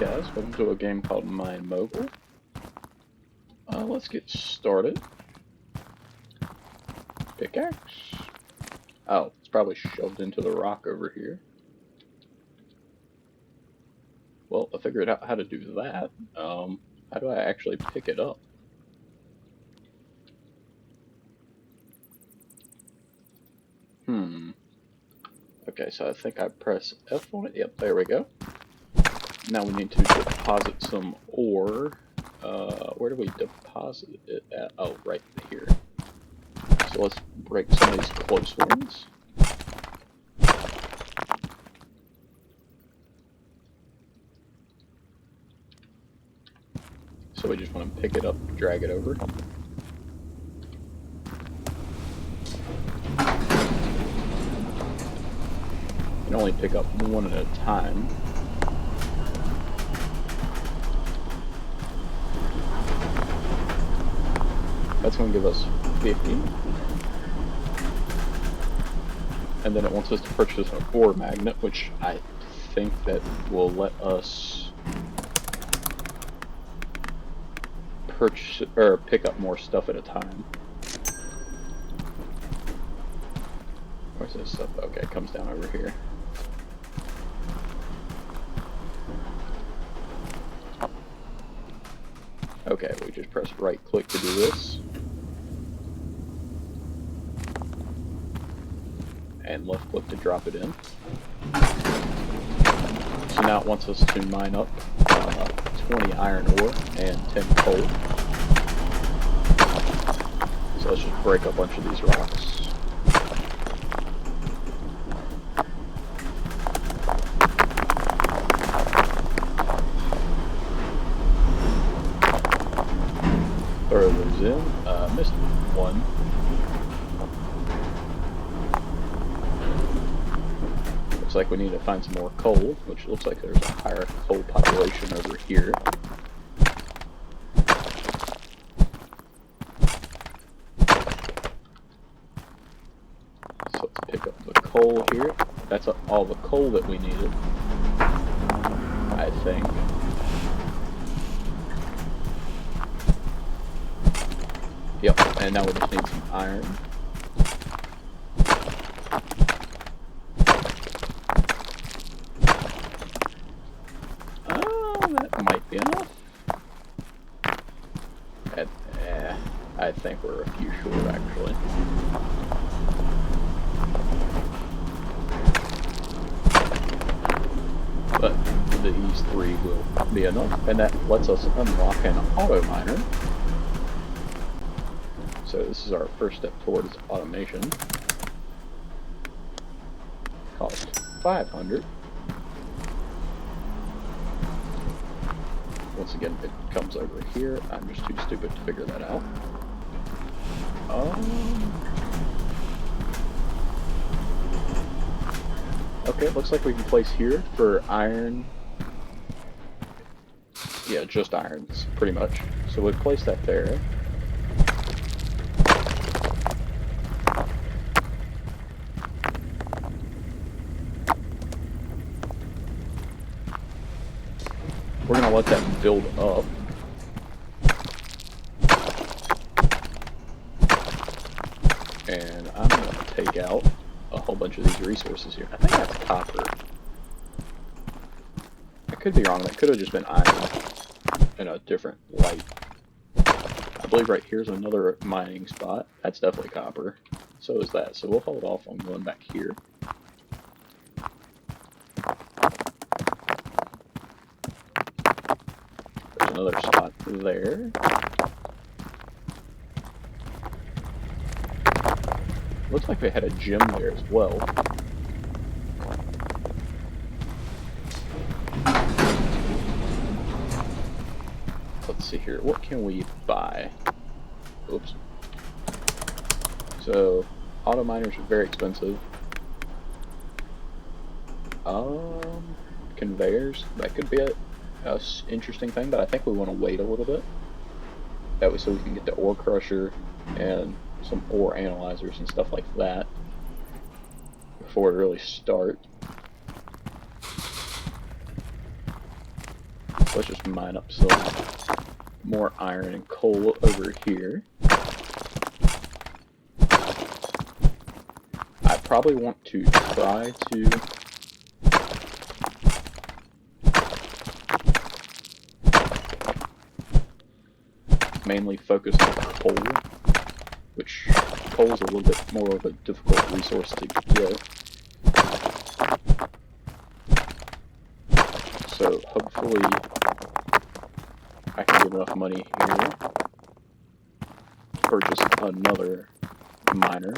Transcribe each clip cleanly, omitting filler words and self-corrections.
guys, welcome to a game called Mogul. Let's get started. Pickaxe. Oh, it's probably shoved into the rock over here. Well, I figured out how to do that. How do I actually pick it up? Okay, so I think I press F on it. Yep, there we go. Now we need to deposit some ore. Where do we deposit it at? Oh, right here. So let's break some of these close ones. So we just want to pick it up, drag it over. You can only pick up one at a time. That's going to give us 50. And then it wants us to purchase an ore magnet, which I think that will let us purchase or pick up more stuff at a time. Where's this stuff? Okay, it comes down over here. Okay, we just press right click to do this. And left click to drop it in. So now it wants us to mine up 20 iron ore and 10 coal. So let's just break a bunch of these rocks. Throw those in. Missed one. Looks like we need to find some more coal, which looks like there's a higher coal population over here. So let's pick up the coal here. That's all the coal that we needed, I think. Yep, and now we just need some iron. That might be enough. I think we're a few short, actually. But these three will be enough, and that lets us unlock an auto miner. So this is our first step towards automation. Cost 500. Once again, it comes over here. I'm just too stupid to figure that out. Okay, it looks like we can place here for iron. Yeah, just irons, pretty much. So we place that there. We're going to let that build up. And I'm going to take out a whole bunch of these resources here. I think that's copper. I could be wrong. That could have just been iron in a different light. I believe right here's another mining spot. That's definitely copper. So is that. So we'll hold off on going back here. Another spot there. Looks like they had a gym there as well. Let's see here. What can we buy? Oops. So, auto miners are very expensive. Conveyors. That could be a interesting thing, but I think we want to wait a little bit. That way so we can get the ore crusher and some ore analyzers and stuff like that before we really start. So let's just mine up some more iron and coal over here. I probably want to try to mainly focus on coal, which coal is a little bit more of a difficult resource to get. So hopefully I can get enough money here to purchase another miner.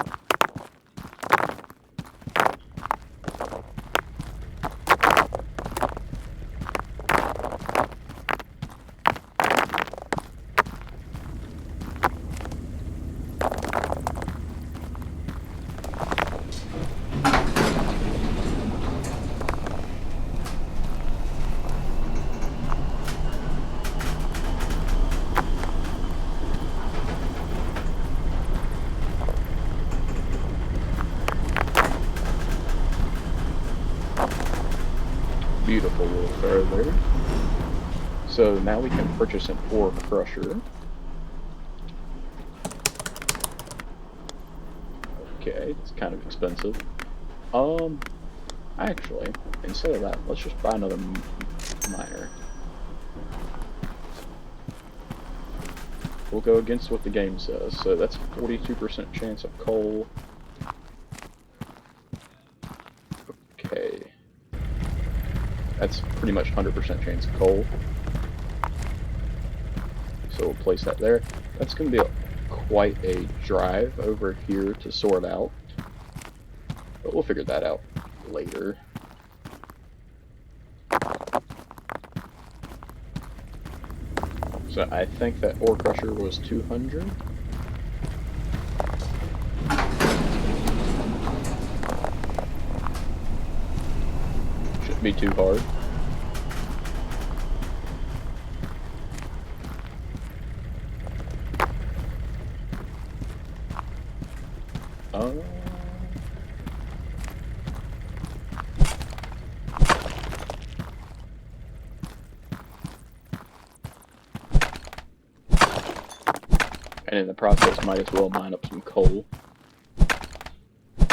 Beautiful little throw there. So now we can purchase an ore crusher. Okay, it's kind of expensive. Actually, instead of that, let's just buy another miner. We'll go against what the game says. So that's 42% chance of coal. Okay. That's pretty much 100% chance of coal. So we'll place that there. That's going to be quite a drive over here to sort out. But we'll figure that out later. So I think that ore crusher was 200. Shouldn't be too hard. And in the process, might as well mine up some coal. I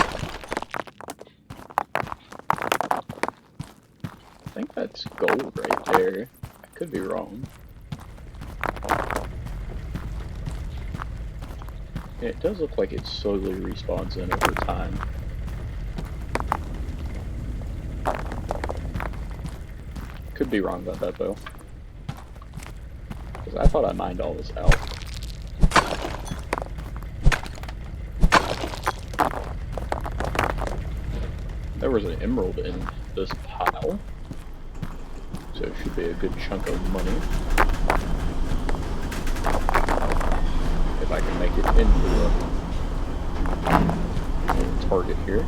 think that's gold right there. I could be wrong. Yeah, it does look like it slowly respawns in over time. Could be wrong about that though. Because I thought I mined all this out. There was an emerald in this pile, so it should be a good chunk of money. If I can make it into the little target here.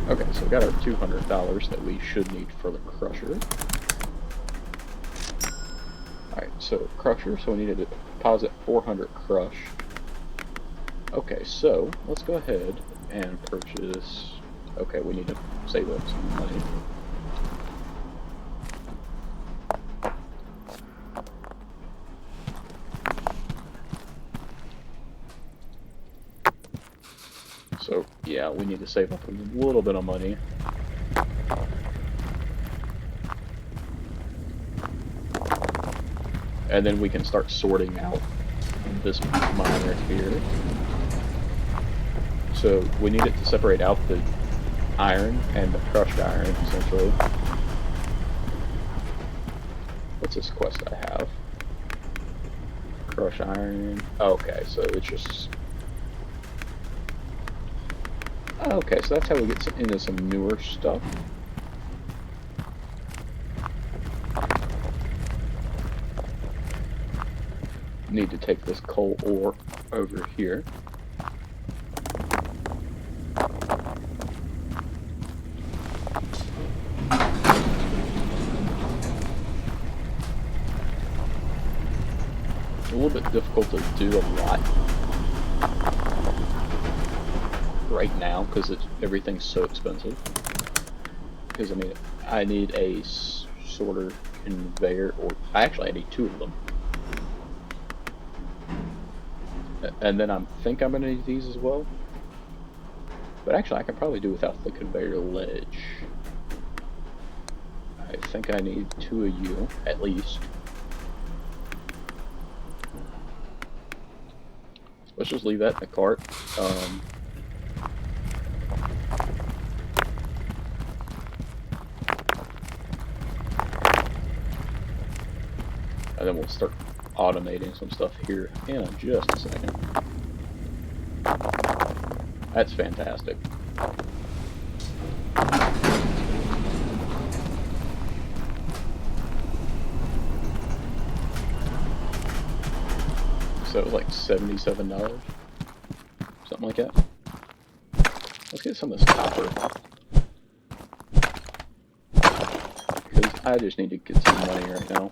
Okay, so we got our $200 that we should need for the crusher. Alright, so crusher, so we need to deposit 400 crush. Okay, so let's go ahead and purchase. Okay, we need to save up some money. So, yeah, we need to save up a little bit of money. And then we can start sorting out this miner here. So we need it to separate out the iron and the crushed iron, essentially. What's this quest I have? Crush iron. Okay, so it's just... Okay, so that's how we get into some newer stuff. Need to take this coal ore over here. It's a little bit difficult to do a lot right now because everything's so expensive. because I mean, I need a sorter conveyor, or actually I need 2 of them. And then I think I'm going to need these as well. But actually I can probably do without the conveyor ledge. I think I need 2 of you, at least. Let's just leave that in the cart. And then we'll start automating some stuff here in just a second. That's fantastic. So it was like $77, something like that. Let's get some of this copper, because I just need to get some money right now.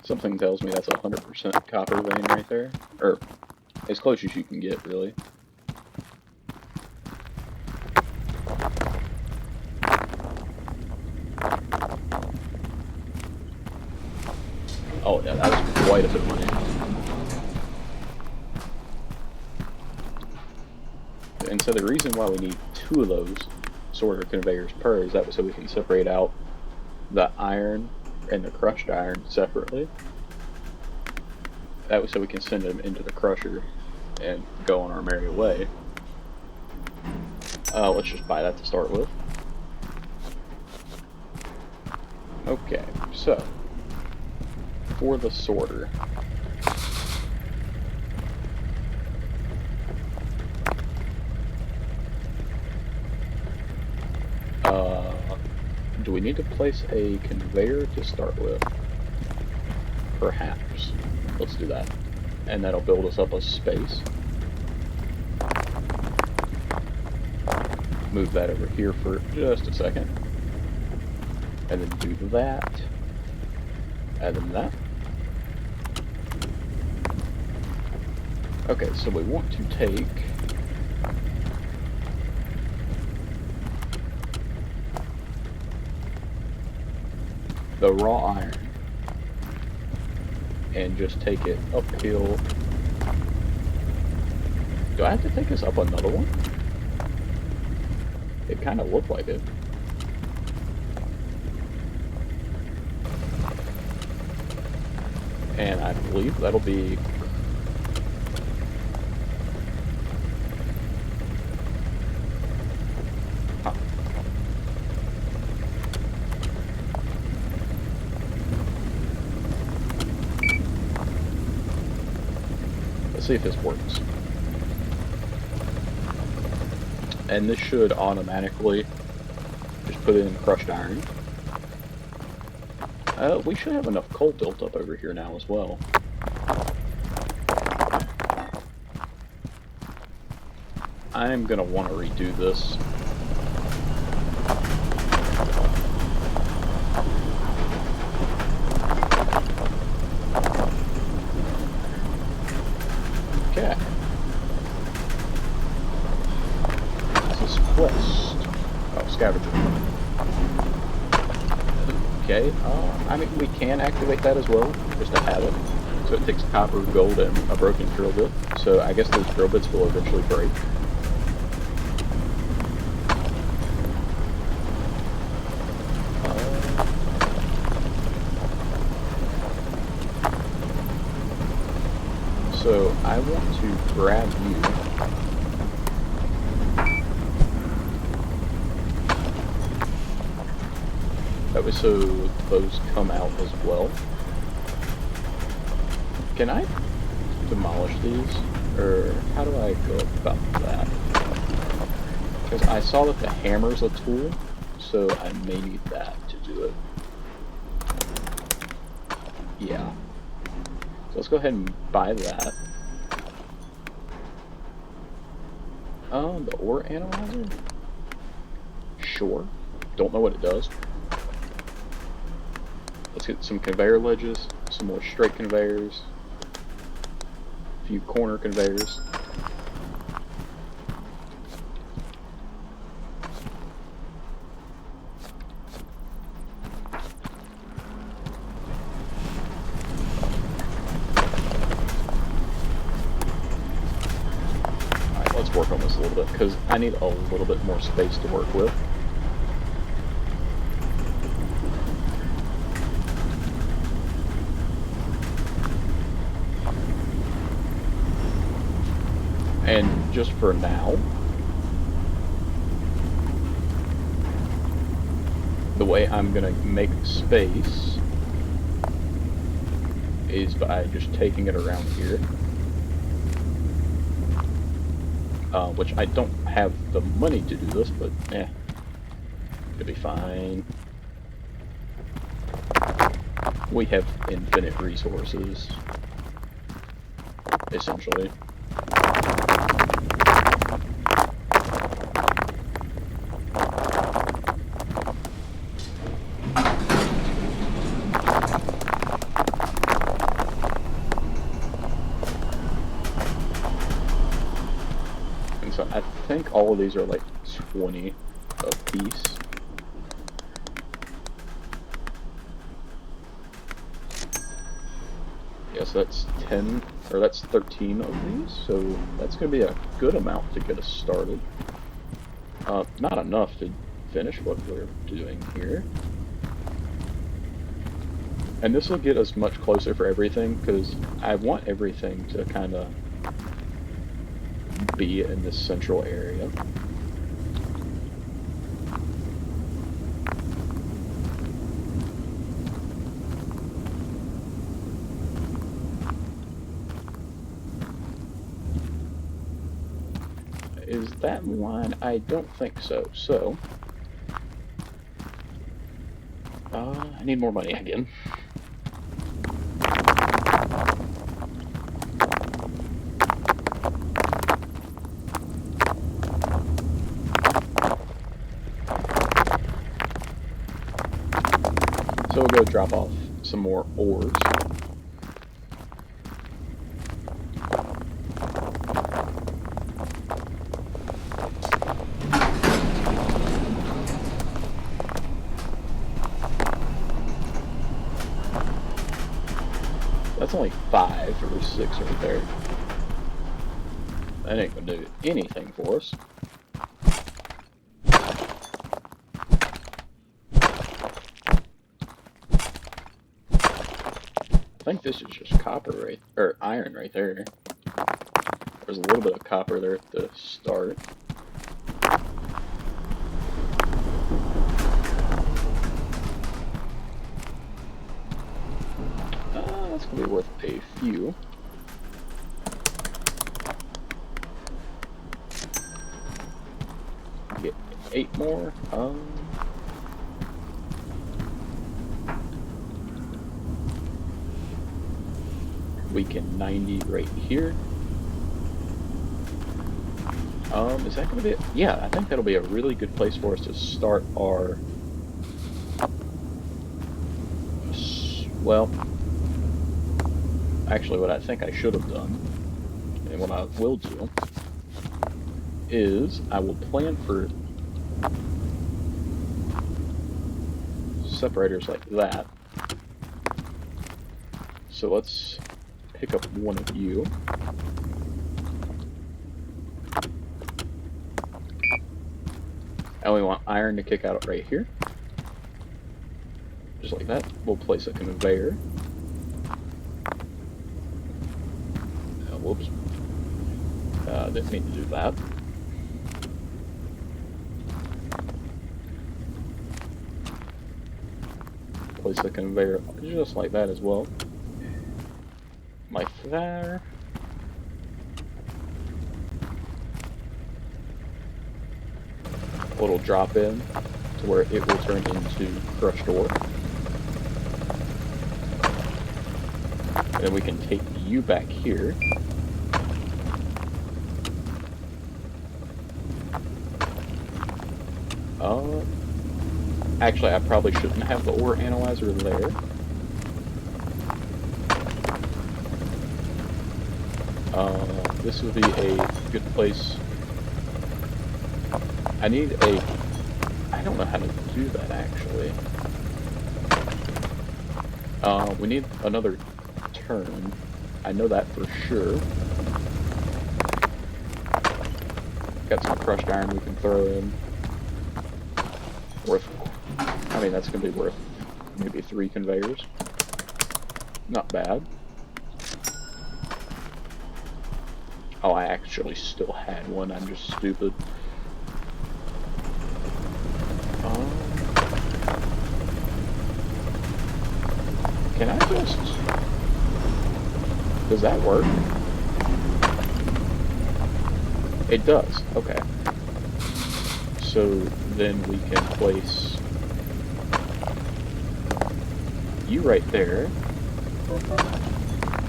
Something tells me that's 100% copper vein right there, or as close as you can get, really. Oh yeah, that was quite a bit of money. And so the reason why we need 2 of those sorter conveyors per is that so we can separate out the iron and the crushed iron separately. That was so we can send them into the crusher and go on our merry way. Let's just buy that to start with. Okay, so for the sorter, do we need to place a conveyor to start with? Perhaps. Let's do that. And that'll build us up a space. Move that over here for just a second. And then do that. And then that. Okay, so we want to take the raw iron and just take it uphill. Do I have to take this up another one? It kind of looked like it. And I believe that'll be... Let's see if this works. And this should automatically just put in crushed iron. We should have enough coal built up over here now as well. I'm gonna want to redo this. Okay. This is quest. Oh, scavenger. Okay, I mean, we can activate that as well, just to have it. So it takes copper, gold, and a broken drill bit. So I guess those drill bits will eventually break. So I want to grab you. That way so those come out as well. Can I demolish these? Or how do I go about that? Because I saw that the hammer's a tool, so I may need that to do it. Yeah. So let's go ahead and buy that. The ore analyzer? Sure. Don't know what it does. Let's get some conveyor ledges, some more straight conveyors, a few corner conveyors. work on this a little bit, because I need a little bit more space to work with. And just for now, the way I'm going to make space is by just taking it around here. Which I don't have the money to do this, but it'll be fine. We have infinite resources, essentially. So I think all of these are like 20 a piece. Yeah, so that's 10, or that's 13 of these, so that's going to be a good amount to get us started. Not enough to finish what we're doing here. And this will get us much closer for everything, because I want everything to kind of be in this central area. Is that line? I don't think so. So, I need more money again. So we'll go drop off some more ores. That's only 5 or 6 right there. That ain't gonna do anything for us. I think this is just copper or iron right there. There's a little bit of copper there at the start. That's gonna be worth a few. Get 8 more. Weaken 90 right here. Is that gonna be it? Yeah, I think that'll be a really good place for us to start our... Well, actually what I think I should have done, and what I will do, is I will plan for separators like that. So let's pick up one of you. And we want iron to kick out right here. Just like that. We'll place a conveyor. Whoops. Didn't mean to do that. Place the conveyor just like that as well. Like there. A little drop in to where it will turn into crushed ore. And then we can take you back here. Actually, I probably shouldn't have the ore analyzer there. This would be a good place. I need a... I don't know how to do that, actually. We need another turn. I know that for sure. got some crushed iron we can throw in. I mean, that's going to be worth maybe 3 conveyors. Not bad. Oh, I actually still had one. I'm just stupid. Can I just... Does that work? It does. Okay. So then we can place you right there.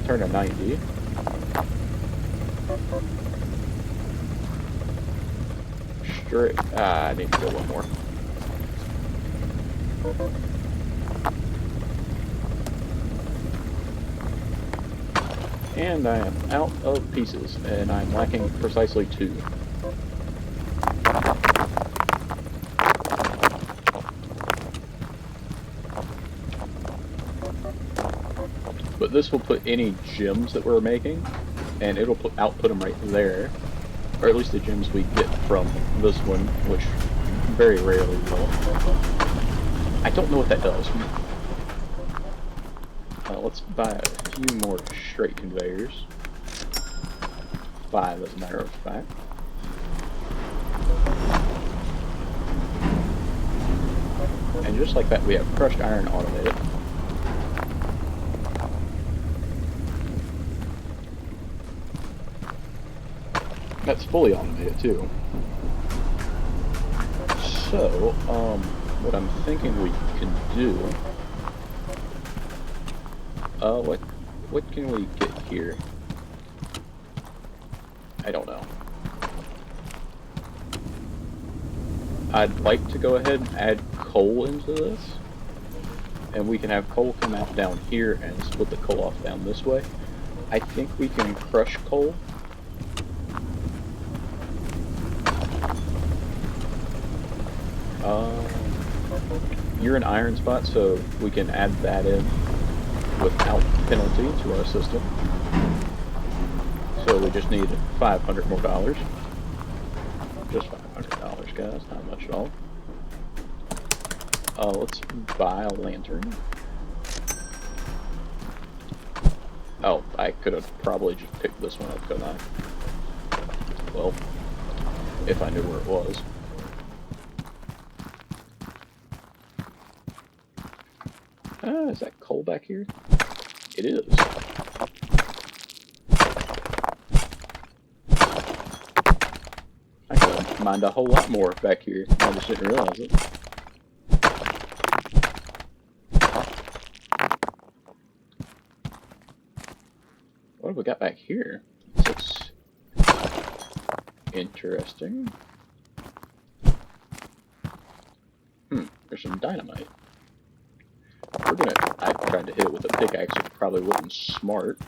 Turn to 90. Straight. I need to go one more. And I am out of pieces, and I'm lacking precisely 2. But this will put any gems that we're making, and it'll output them right there. Or at least the gems we get from this one, which very rarely will. I don't know what that does. Let's buy a few more straight conveyors. 5 as a matter of fact. And just like that, we have crushed iron automated. That's fully automated too. So, what I'm thinking we can do... what can we get here? I don't know. I'd like to go ahead and add coal into this. And we can have coal come out down here and split the coal off down this way. I think we can crush coal. You're an iron spot, so we can add that in without penalty to our system. So we just need $500 more. Just $500, guys, not much at all. Let's buy a lantern. Oh, I could have probably just picked this one up, couldn't I? Well, if I knew where it was. Is that coal back here? It is. I could mine a whole lot more back here. I just didn't realize it. What have we got back here? This looks interesting. There's some dynamite. I tried to hit it with a pickaxe, it probably wasn't smart.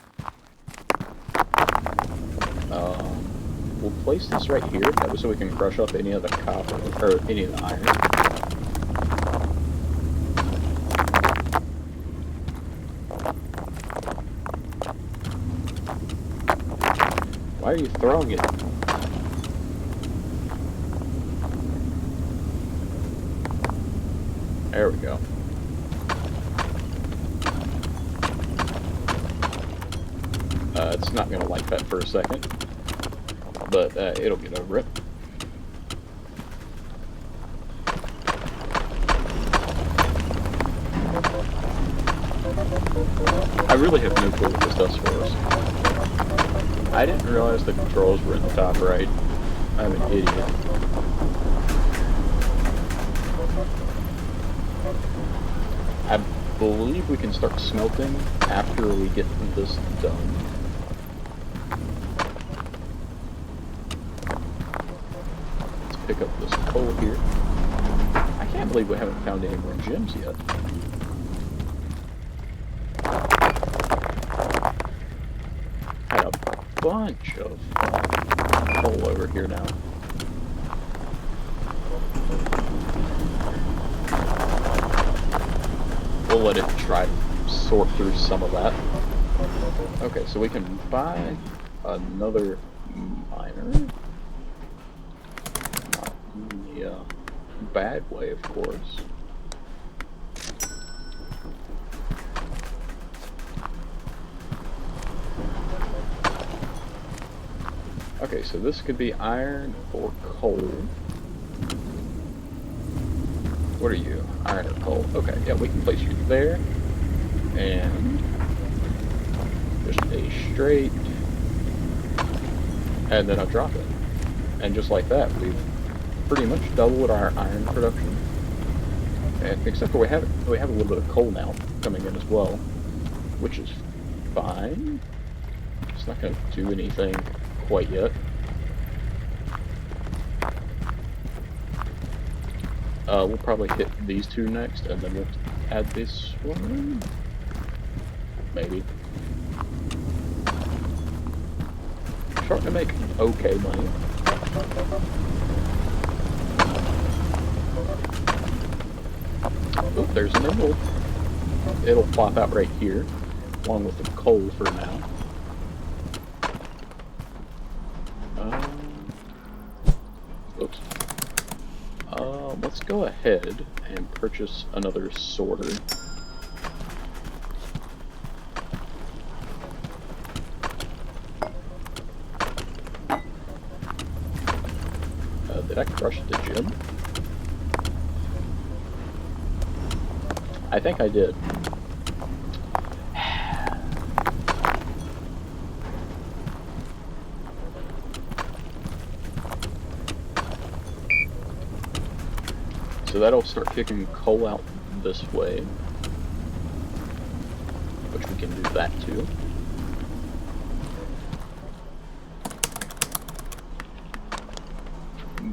We'll place this right here, that way so we can crush up any of the copper, or any of the iron. Why are you throwing it? There we go. It's not going to like that for a second, but it'll get over it. I really have no clue what this does for us. I didn't realize the controls were in the top right. I'm an idiot. I believe we can start smelting after we get this done. Pick up this coal here. I can't believe we haven't found any more gems yet. Had a bunch of coal over here now. We'll let it try to sort through some of that. Okay, so we can buy another miner. bad way, of course. Okay, so this could be iron or coal. What are you? Iron or coal? Okay, yeah, we can place you there. And just a straight, and then a drop it. And just like that, we've pretty much doubled our iron production. And except for we have a little bit of coal now coming in as well, which is fine. It's not going to do anything quite yet. We'll probably hit these two next, and then we'll add this one. Maybe. Starting to make okay money. Oh, there's an emerald. It'll plop out right here, along with the coal for now. Oops. Let's go ahead and purchase another sorter. Did I crush the gem? I think I did. So that'll start kicking coal out this way, which we can do that too.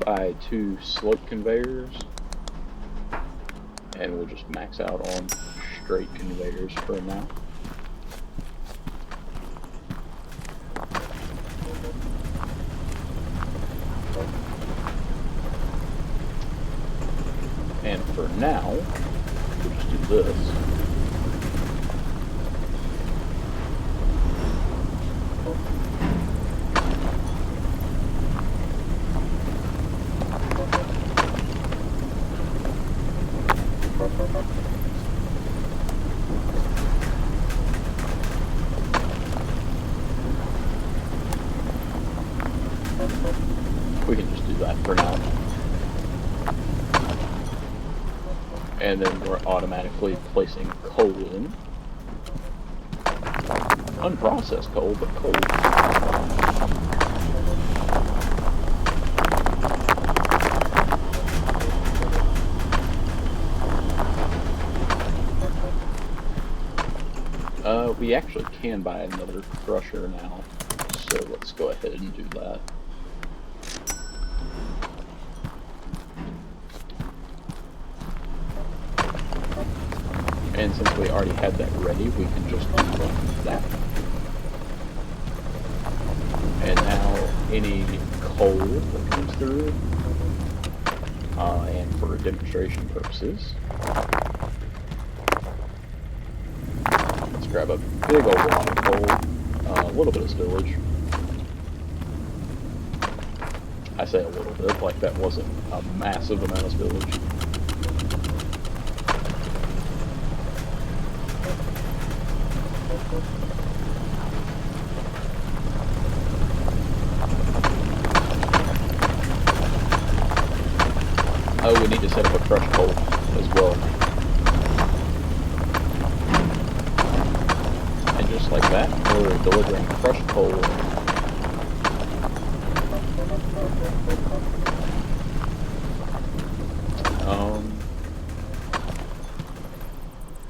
Buy 2 slope conveyors, and we'll just max out on straight conveyors for now. And for now, we'll just do this. We can just do that for now. And then we're automatically placing coal in. Unprocessed coal, but coal. We actually can buy another crusher now, so let's go ahead and do that. And since we already had that ready, we can just do that. And now any coal that comes through, and for demonstration purposes, let's grab a big old wad of coal, a little bit of stowage. I say a little bit, like that wasn't a massive amount of stowage. Oh, we need to set up a crushed coal as well. And just like that, we're delivering crushed coal.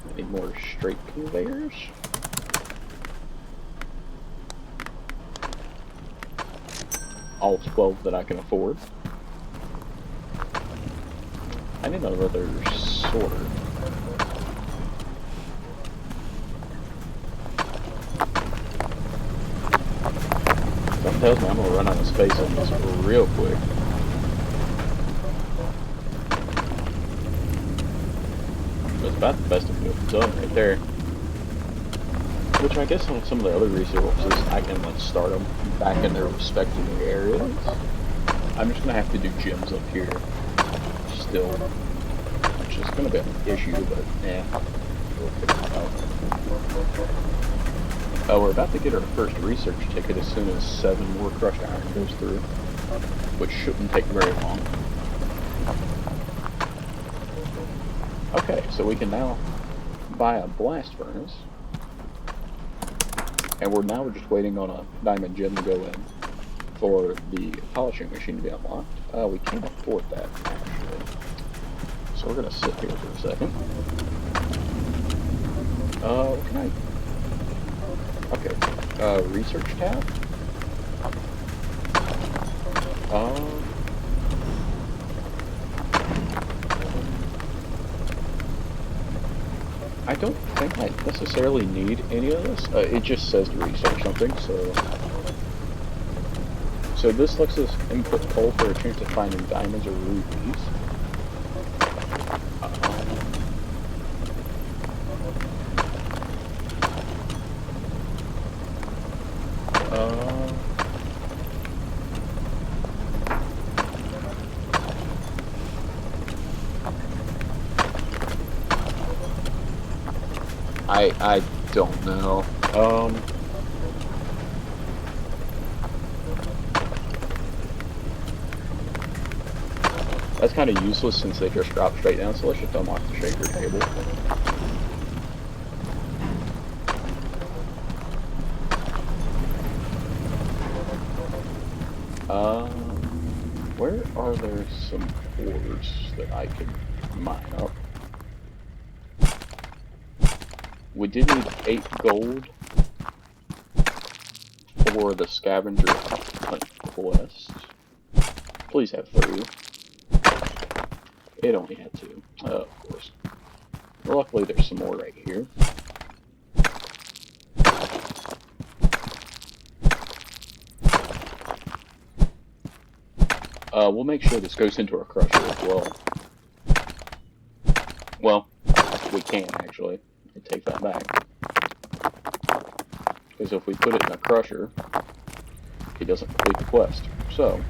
I need more straight conveyors. All 12 that I can afford. I need another sorter. Something tells me I'm gonna run out of space on this real quick. That's about the best of it done right there. Which I guess on some of the other resources, I can let's start them back in their respective areas. I'm just gonna have to do gems up here. still, which is going to be an issue, but yeah, we'll figure it out. We're about to get our first research ticket as soon as 7 more crushed iron goes through, which shouldn't take very long. Okay, so we can now buy a blast furnace, and we're just waiting on a diamond gem to go in for the polishing machine to be unlocked. We can't afford that, actually. So we're going to sit here for a second. What can I... Okay, research tab? I don't think I necessarily need any of this. It just says to research something, so this lets us input coal for a chance of finding diamonds or rubies. I don't know. That's kind of useless since they just drop straight down, so let's just unlock the shaker table. Where are there some ores that I could mine up? We did need 8 gold for the scavenger hunt quest. Please have 3. It only had 2, of course. Luckily, there's some more right here. We'll make sure this goes into our crusher as well. Well, we can actually. I take that back. Because if we put it in a crusher, it doesn't complete the quest. So,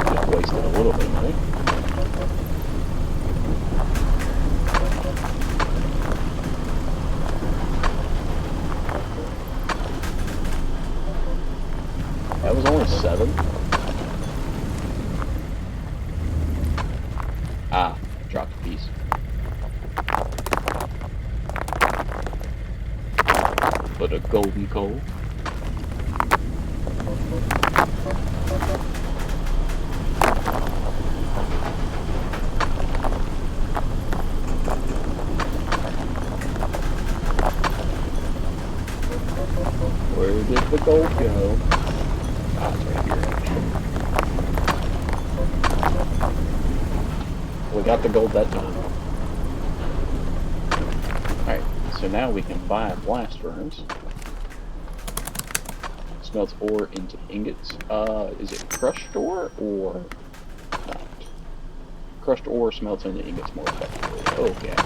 just wasted a little bit of money. That was only 7. Ah, dropped a piece. But a golden coal. Where did the gold go? Ah, it's right here, actually. We got the gold that time. Alright, so now we can buy a blast furnace. Smelts ore into ingots. Is it crushed ore or not? Crushed ore smelts into ingots more effectively. Okay.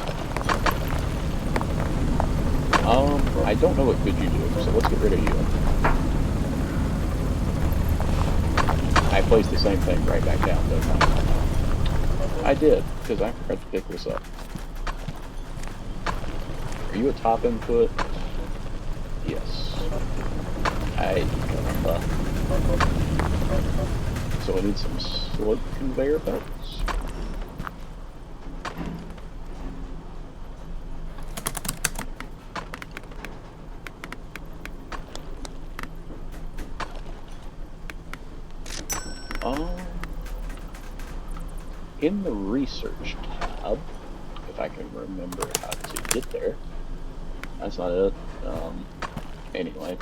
I don't know what good you do, so let's get rid of you. I placed the same thing right back down, didn't I? I did, because I forgot to pick this up. Are you a top input? Yes. So I need some slope conveyor belts. In the research tab, if I can remember how to get there. That's not it. Anyway.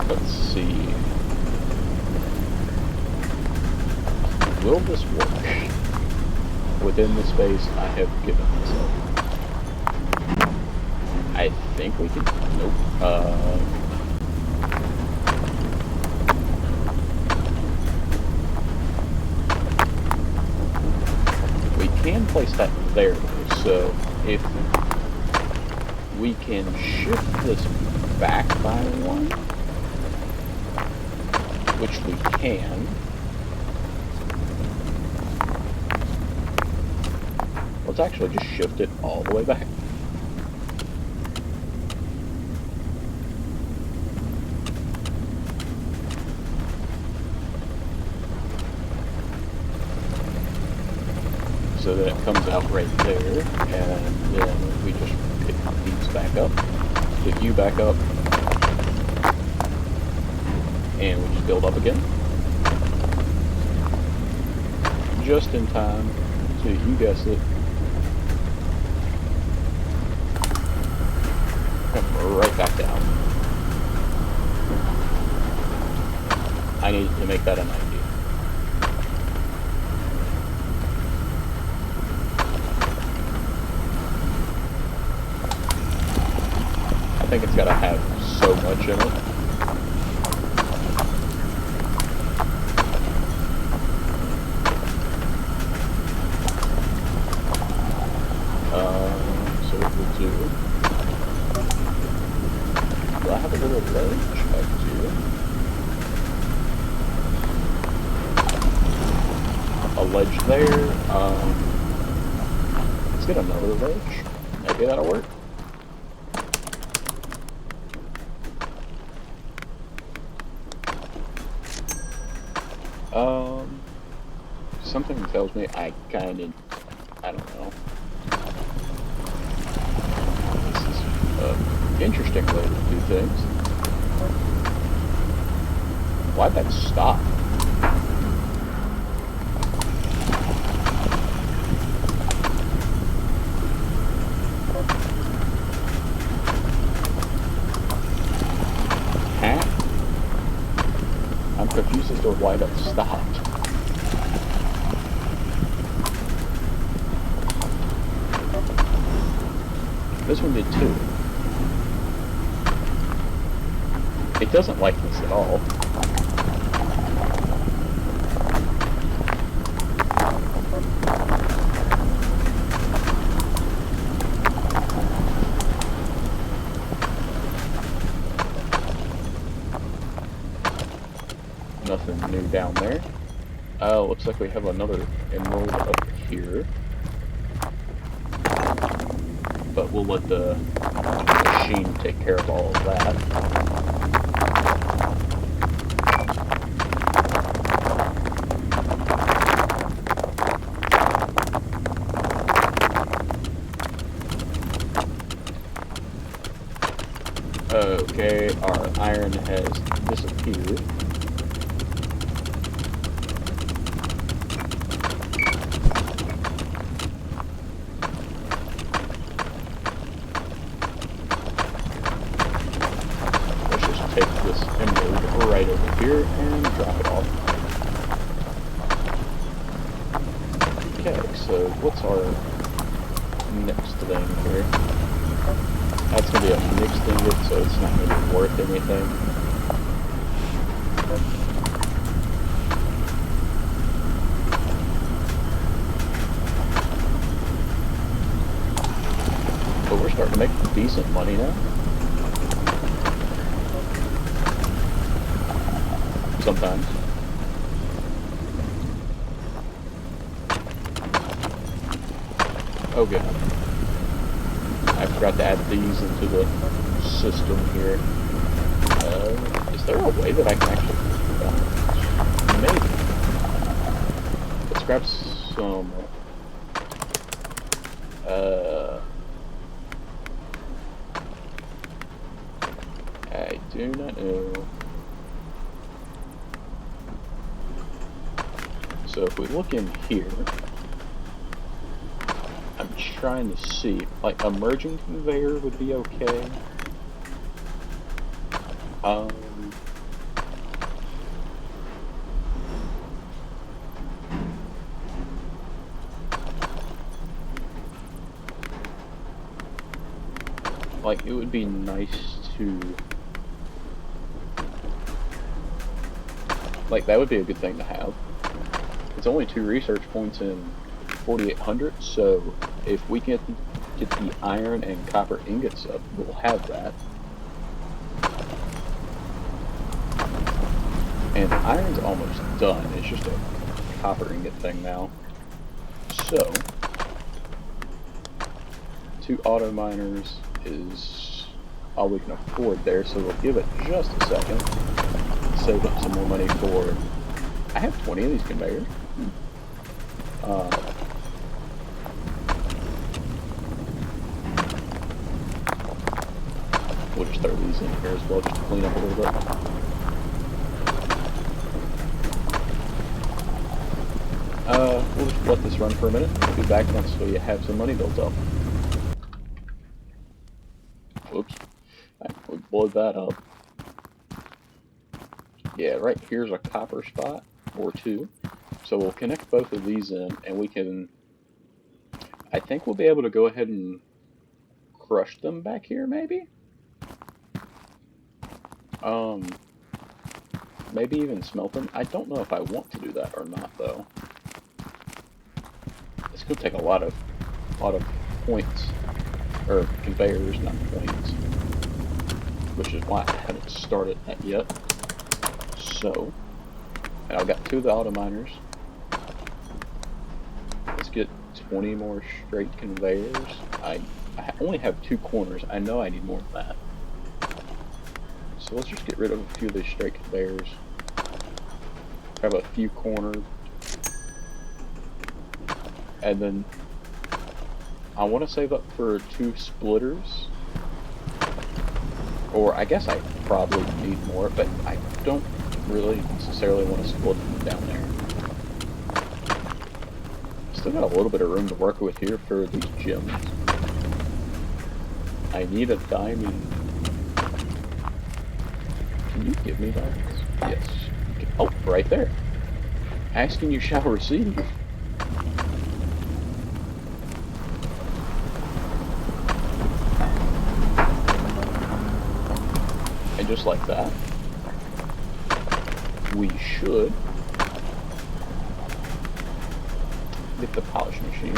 Let's see. Will this work within the space I have given myself? I think we can. Nope. can place that there, so if we can shift this back by one, which we can. Let's actually just shift it all the way back. So that it comes out right there, and then we just pick these back up, pick you back up, and we just build up again. Just in time to, you guessed it, come right back down. I need to make that a 90. I think it's gotta have so much in it. So what we'll do, do I have a little ledge? I do. A ledge there. Let's get another ledge. Maybe that'll work. Something tells me I don't know. This is an interesting way to do things. Why'd that stop? Huh? I'm confused as to why that stopped. This one did too. It doesn't like this at all. Nothing new down there. Looks like we have another emerald up here. But we'll let the machine take care of all of that. Okay, our iron has disappeared. Right over here and drop it off. Okay, so what's our next thing here? That's going to be a mixed ingot, so it's not going to be worth anything. But we're starting to make decent money now. Sometimes. Oh god. I forgot to add these into the system here. Is there a way that I can actually... maybe. Let's grab some... I do not know. So if we look in here, I'm trying to see, like a merging conveyor would be okay. Like it would be nice to, like that would be a good thing to have. It's only 2 research points in 4,800. So if we can get the iron and copper ingots up, we'll have that. And the iron's almost done. It's just a copper ingot thing now. So 2 auto miners is all we can afford there. So we'll give it just a second. Save up some more money for. I have 20 of these conveyors. We'll just throw these in here as well, just to clean up a little bit. We'll just let this run for a minute. We'll be back once we have some money built up. Whoops. We blew that up. Yeah, right here's a copper spot, or 2. So we'll connect both of these in, and we can... I think we'll be able to go ahead and crush them back here, maybe? Maybe even smelt them. I don't know if I want to do that or not, though. It's going to take a lot of points, or conveyors, not points, which is why I haven't started that yet. So, and I've got 2 of the auto miners. Let's get 20 more straight conveyors. I only have 2 corners. I know I need more than that. So let's just get rid of a few of these straight conveyors. Have a few cornered. And then I want to save up for 2 splitters. Or I guess I probably need more, but I don't really necessarily want to split them down there. Still got a little bit of room to work with here for these gems. I need a diamond. Can you give me diamonds? Yes. Oh, right there. Ask and you shall receive. And just like that, we should get the polish machine.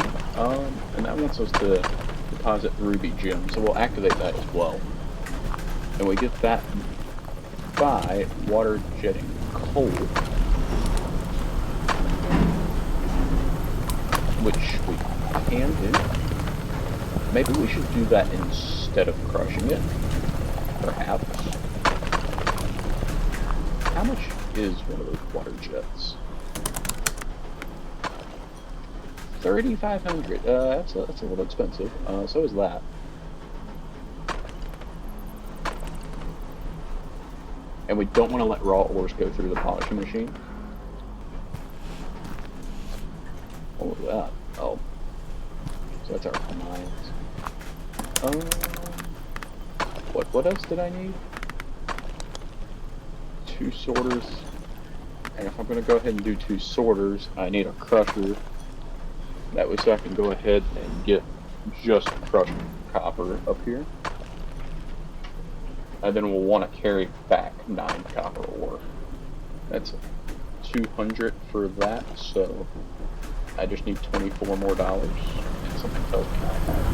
And that wants us to deposit ruby gems, so we'll activate that as well. And we get that by water jetting coal, which we can do. Maybe we should do that instead of crushing it, perhaps. How much is one of those water jets? 3,500. That's a little expensive. So is that. And we don't want to let raw ores go through the polishing machine. What was that? Oh. So that's our mines. What else did I need? 2 sorters. And if I'm going to go ahead and do 2 sorters, I need a crusher. That way so I can go ahead and get just crushed copper up here. And then we'll want to carry back 9 copper ore. That's 200 for that, so I just need $24 more. And something tells me I have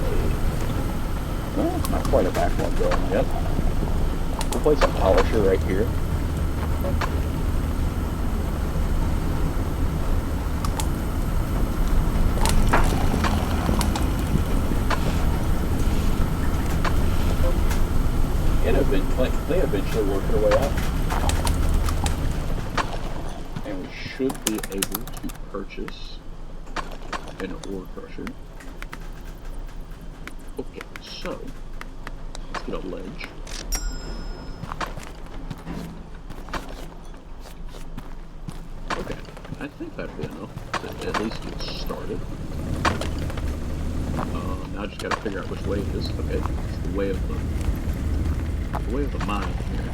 well, not quite a backlog going yet. We'll place a polisher right here. They eventually work their way out. And we should be able to purchase an ore crusher. Okay, so let's get a ledge. Okay, I think that'd be enough to at least get started. Now I just gotta figure out which way it is. Okay, it's the way of the mine here.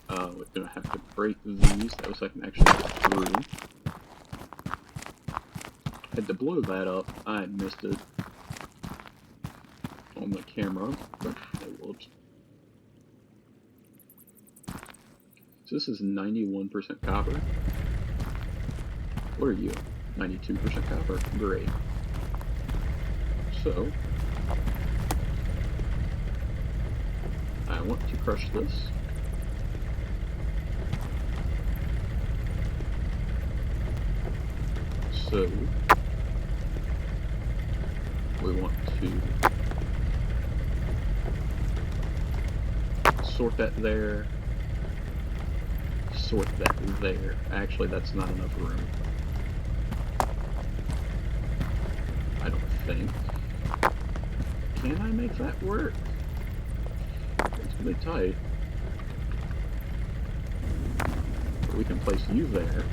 We're gonna have to break these, that way so I can actually get through. Had to blow that up. I missed it on the camera, but it worked. So this is 91% copper. What are you? 92% copper. Great. So, I want to crush this. So, we want to sort that there, sort that there. Actually, that's not enough room. I don't think. Can I make that work? It's really tight. But we can place you there.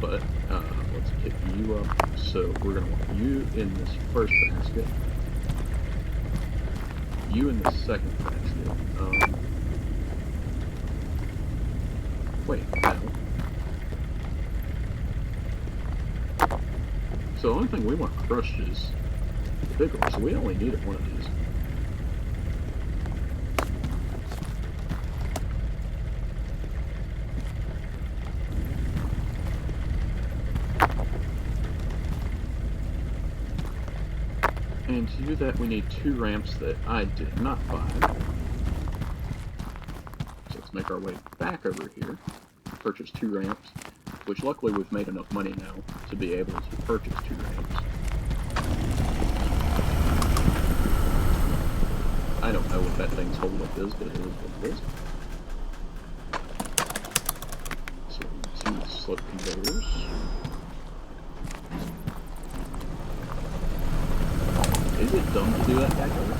But let's pick you up. So we're going to want you in this first basket. You in the second basket. Wait, no. So the only thing we want crushed is the big one, so we only need one of these. And to do that, we need 2 ramps that I did not buy. So let's make our way back over here, purchase 2 ramps, which luckily we've made enough money now to be able to purchase 2 ramps. I don't know what that thing's holdup is, but it is what it is. So 2 slip conveyors. Is it dumb to do that back there?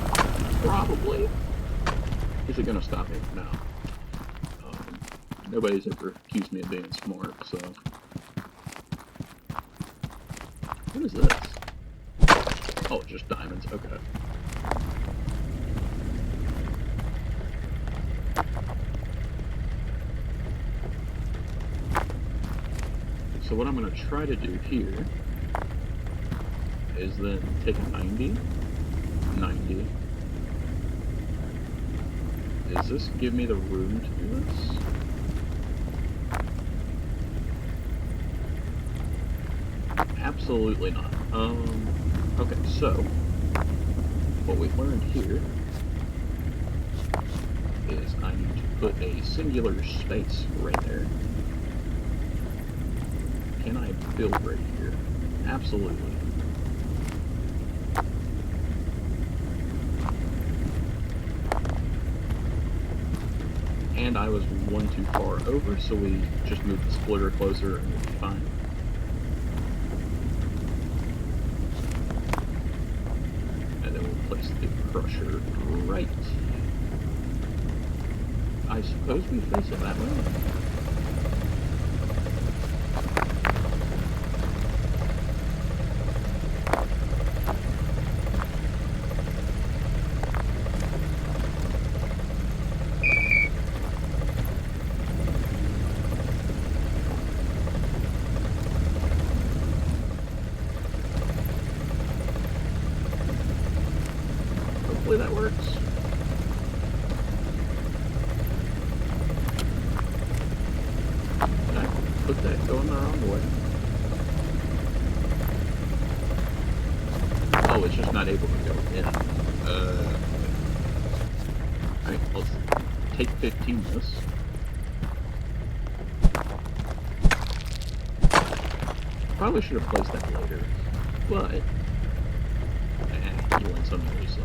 Probably. Is it gonna stop me? No. Nobody's ever accused me of being smart, so... What is this? Oh, just diamonds, okay. So what I'm gonna try to do here is then take a 90. Does this give me the room to do this? Absolutely not. Okay, so what we've learned here is I need to put a singular space right there. Can I build right here? Absolutely. And I was one too far over, so we just moved the splitter closer and we'll be fine. And then we'll place the crusher right. I suppose we face it that way. Hopefully that works. Did I put that going the wrong way? Oh, it's just not able to go in. Alright, let's take 15 this. Probably should have placed that later, but you win some, you lose some.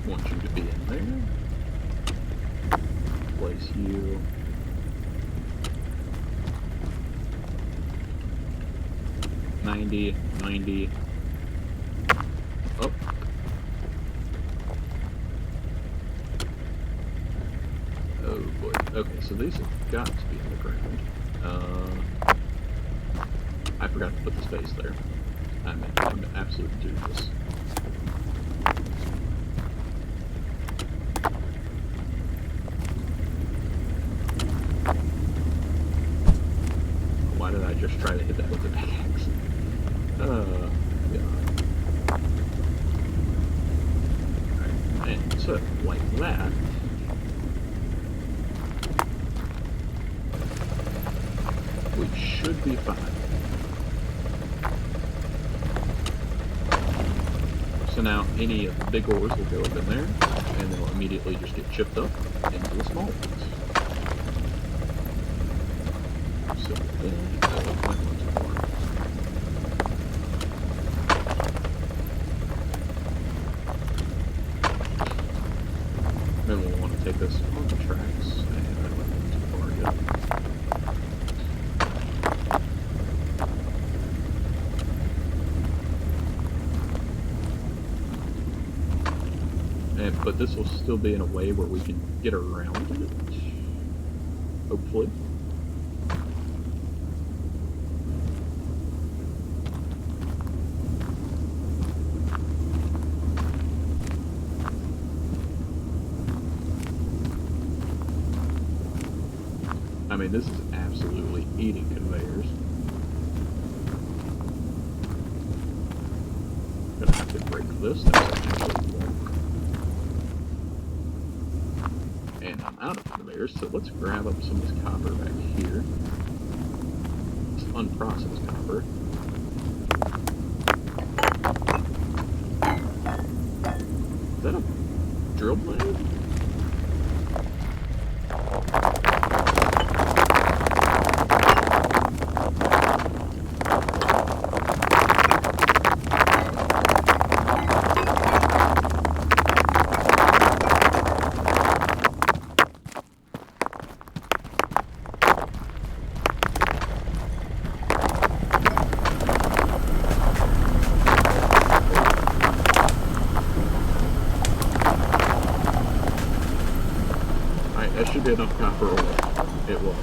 Want you to be in there. Place you. $90. Oh. Oh boy. Okay, so these have got to be on the ground. I forgot to put the space there. I'm an absolute doofus. Yeah. Alright, and so, like that. We should be fine. So now any of the big ores will go up in there, and they'll immediately just get chipped up into the small ones. So then I will plant once more. Then we'll want to take this on the tracks, and I went too far yet. But this will still be in a way where we can get around it, hopefully. I mean, this is absolutely eating conveyors. Gonna have to break this. That's actually walk. And I'm out of conveyors, so let's grab up some of this copper back here. It's unprocessed copper. Is that a drill blade? That should be enough copper ore. It was.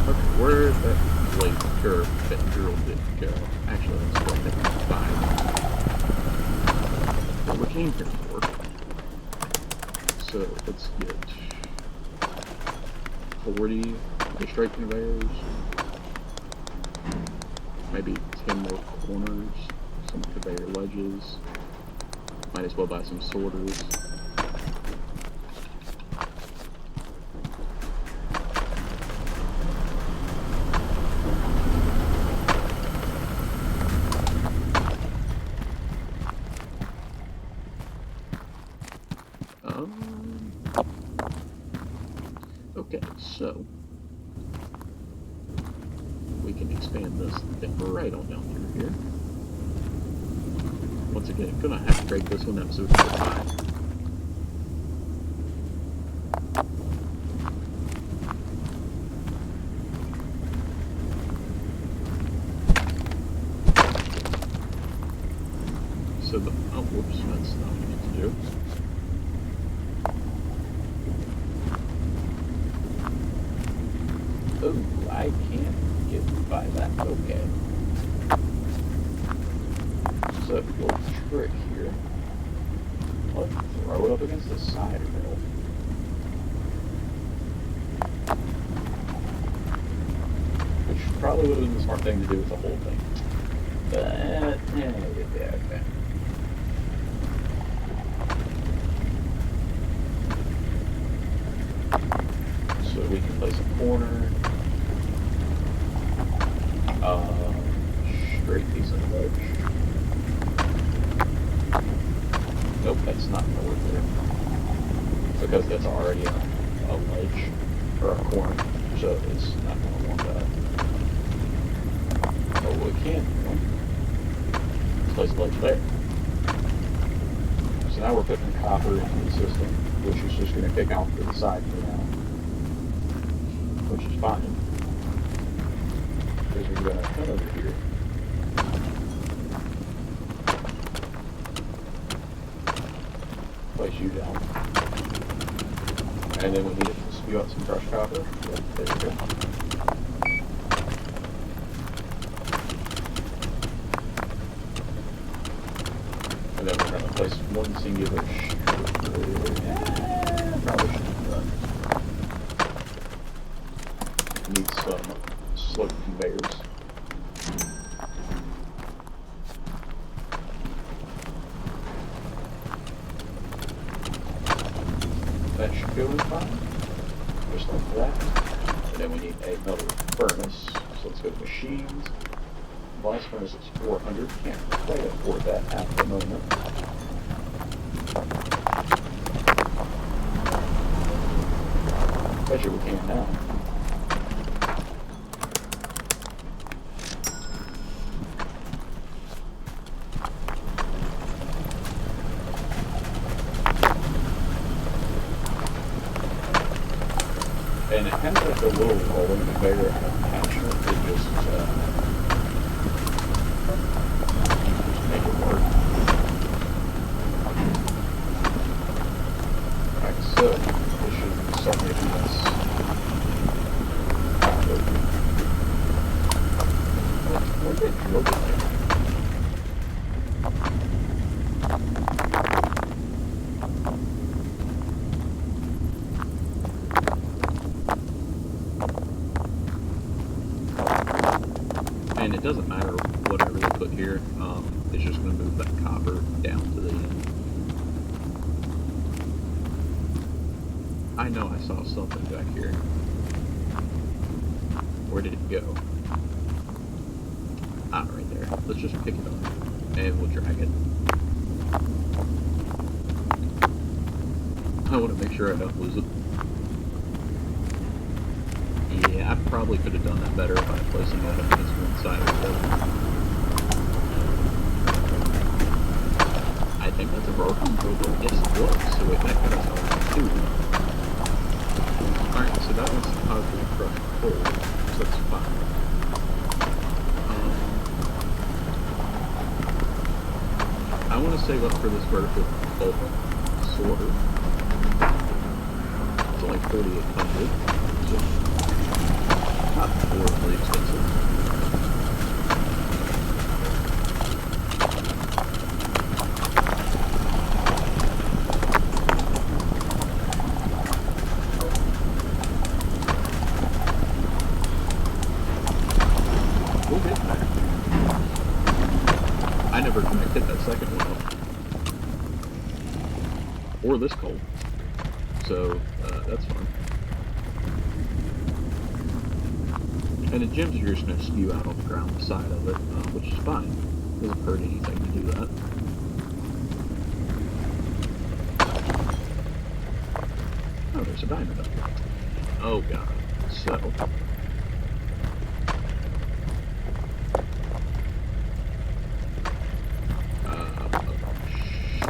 Okay, where's that blade curve that drill did go? Actually, let's go ahead and find what we came here for. So let's get 40 straight conveyors, maybe 10 more corners, some conveyor ledges, might as well buy some sorters. Okay, so we can expand this thing right on down through here. Once again, gonna have to break this one up so we can get by. So the, oh whoops, that's not what I need to do. Oh, I can't get by that. Okay. So, a little trick here. Let's throw it up against the side rail. Which probably would have been the smart thing to do with the whole thing. But, yeah, okay. So we can place a corner. Straight piece of ledge. Nope, that's not gonna work there. Because that's already a ledge, or a corner, so it's not gonna want that. But what we can do, let's place a ledge there. So now we're putting copper into the system, which is just gonna kick out to the side for now. Which is fine. Because we're gonna come over here. Place you down. And then we need to spew out some crushed copper. Yep, there we go. And then we're trying to place one singular probably shouldn't have done. Need some slope conveyors. That should go in fine, just like that. And then we need another furnace, so let's go to machines. Blast furnace is 400, can't quite afford that at the moment. Bet you we can now. And it has like a little rolling conveyor attachment to just make it work. Alright, so this should start making this where did it drill it? And it doesn't matter whatever they put here, it's just going to move that copper down to the end. I know I saw something back here. Where did it go? Ah, right there. Let's just pick it up, and we'll drag it. I want to make sure I don't lose it. Yeah, I probably could have done that better by placing that up against one side of the building. I think that's a broken building. Yes, it was. So wait, that got us all two. Alright, so that one's positive crushed coal, so that's fine. I want to save up for this vertical bolt sorter. It's only 4,800, so not horribly expensive. We'll get there. I never connected that second one up. Or this coal. So, that's fine. And the gems are just going to spew out on the ground the side of it, which is fine. Doesn't hurt anything to do that. Oh, there's a diamond up there. Oh god. So.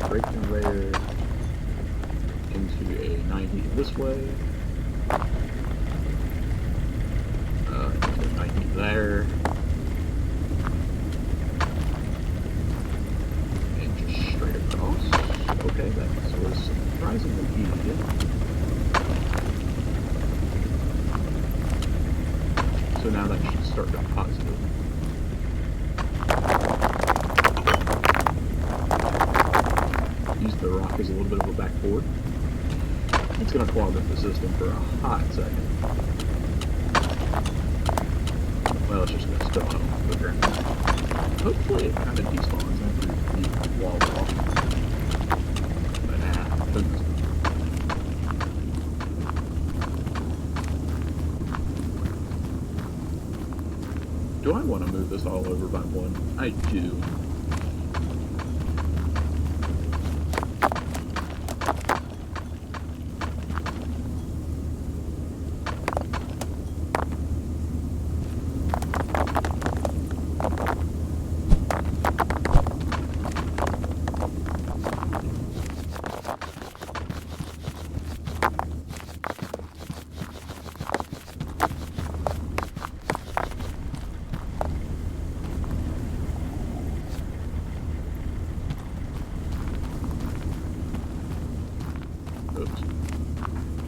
Straight conveyor into a 90 this way. Into a 90 there. And just straight across. Okay, that was surprisingly easy. So now that should start depositing. Use the rock as a little bit of a backboard. It's going to clog up the system for a hot second. Well, it's just going to spill out on the ground. Hopefully it kind of despawns after the wall off. But nah, who knows. Do I want to move this all over by one? I do.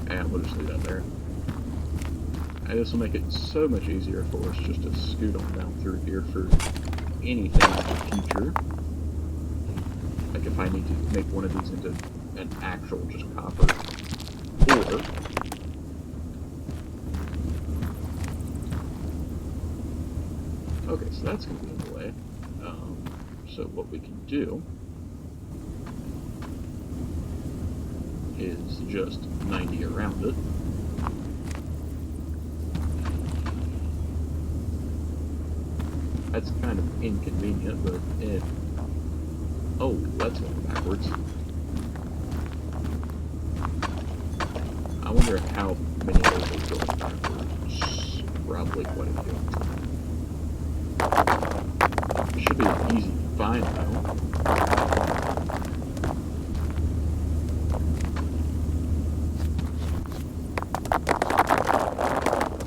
And we'll just leave that there. And this will make it so much easier for us just to scoot on down through here for anything in the future. Like if I need to make one of these into an actual just copper, or okay, so that's gonna be in the way. So what we can do is just 90 around it. That's kind of inconvenient, but if... Oh, that's going backwards. I wonder how many of those are going backwards. Probably quite a few. It should be easy to find, though.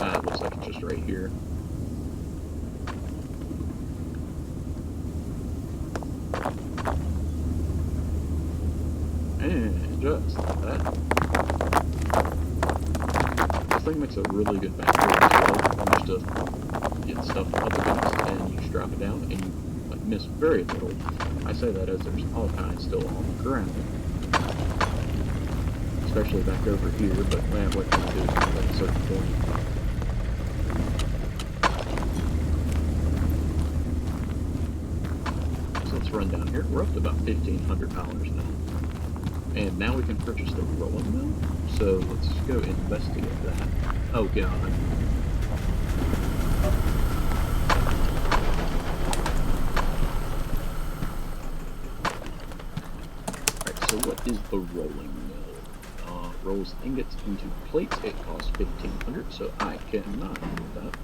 It looks like it's just right here. And just like that. This thing makes a really good backboard as well. Just to get stuff up against, and you just drop it down, and you like miss very little. I say that as there's all kinds still on the ground. Especially back over here, but man, what can you do at a certain point? So let's run down here. We're up to about $1,500 now. And now we can purchase the rolling mill. So let's go investigate that. Oh god. Alright, so what is the rolling mill? Rolls ingots into plates. It costs $1,500, so I cannot do that.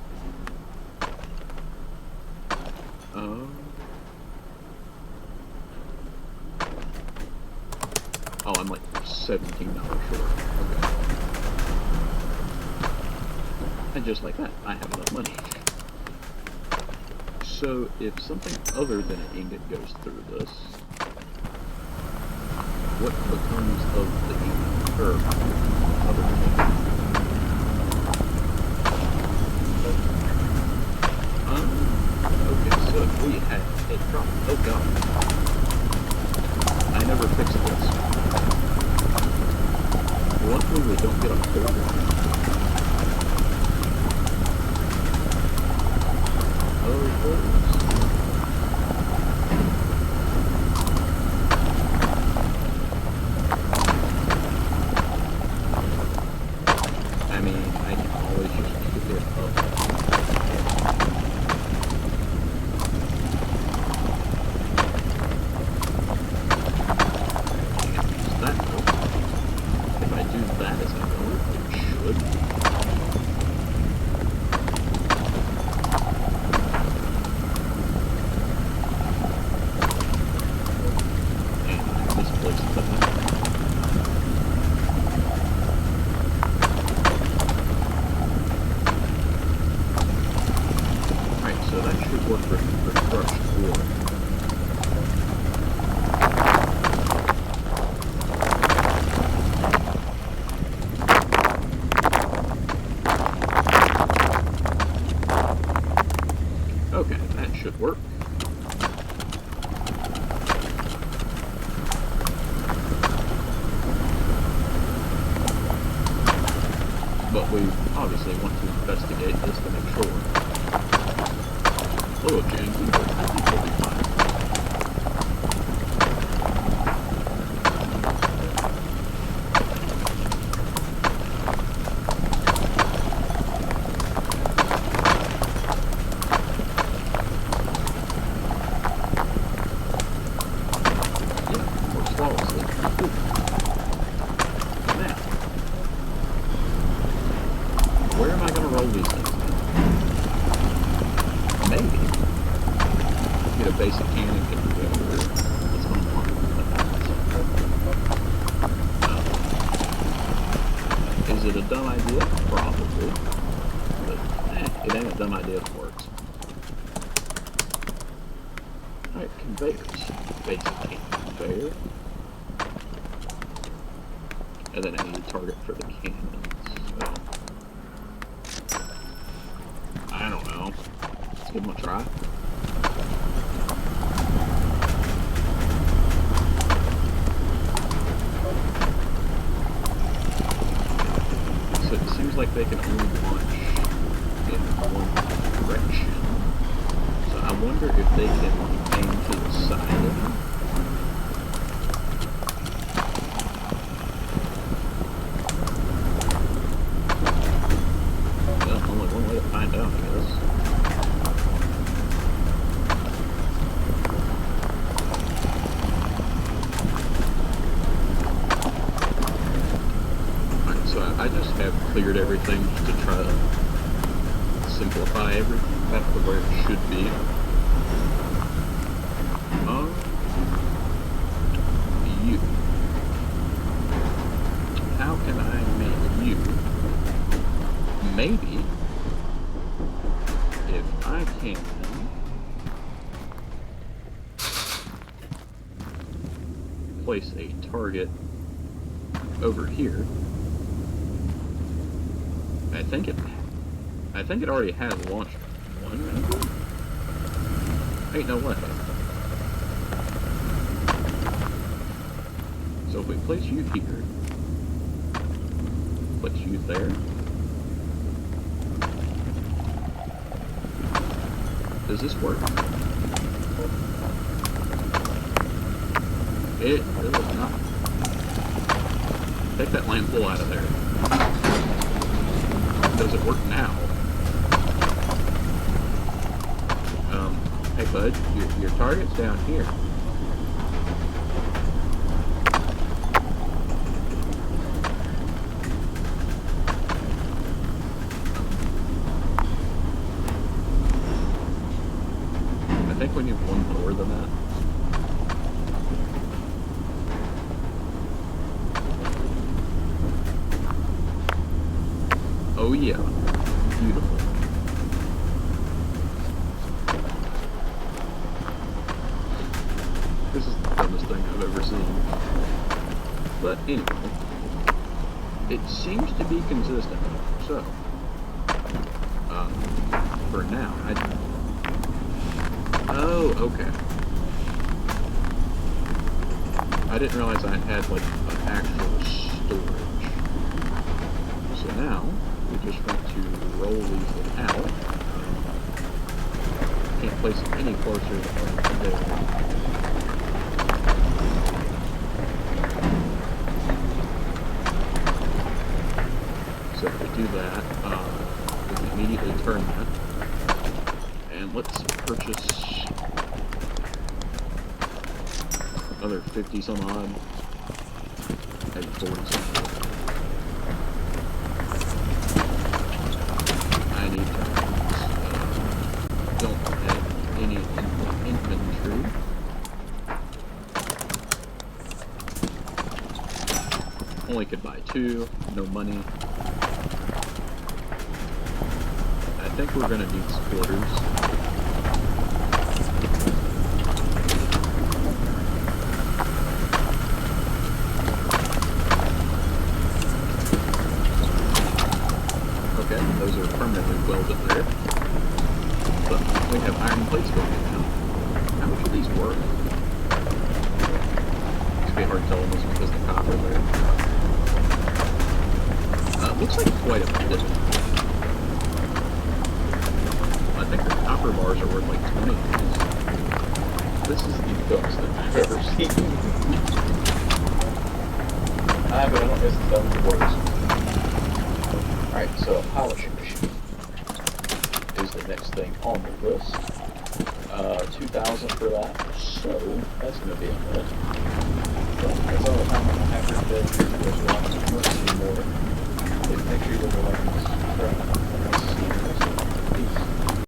Oh, I'm like $17 short. Okay. And just like that, I have enough money. So, if something other than an ingot goes through this, what becomes of the ingot? Or other than ingot? Okay, so if we had a problem. Oh god. I never fixed this. Luckily we don't get a whole lot. Oh, I mean, I can always just pick it up. Okay, that should work. But we obviously want to investigate this to make sure. Oh, James, I think we'll be fine. Where am I going to roll these things? Maybe. Get a basic cannon and go over. Let's go on. Is it a dumb idea? Probably. But, it ain't a dumb idea if it works. Alright, conveyors. Basic cannon conveyor. And then I need a target for the cannons. So. I don't know. Let's give them a try. seems like they can only launch in one direction. So I wonder if they can aim to the side of it. Well, only one way to find out, I guess. Alright, so I just have cleared everything just to try to simplify everything back to where it should be. You. How can I make you? Maybe if I can place a target over here. I think it already has launched one, maybe? Ain't no way. So if we place you here, place you there. Does this work? It does not. Take that land full out of there. Does it work now? Hey bud, your target's down here. I think we need one more than that. Oh yeah, beautiful. This is the dumbest thing I've ever seen. But anyway, it seems to be consistent. So, for now, oh, okay. I didn't realize I had like an actual storage. So now, we just want to roll these out. Can't place it any closer than there. So if we do that, we can immediately turn that. And let's purchase another 50 some odd. Maybe 40 some odd. I need turns. Don't have any infantry. Only could buy 2, no money. I think we're gonna need splitters. Okay, those are permanently welded there. But we have iron plates going in now. How much are these worth? It's gonna be hard telling this because the copper there. Looks like quite a bit. I think the copper bars are worth like 20. This is the dumbest thing I've ever seen. But I don't guess the dumb works. Alright, so a polishing machine is the next thing on the list. 2,000 for that, so that's going to be a minute. So that's all the time I'm after today. There's lots of more. Make sure you don't like this crap. Peace.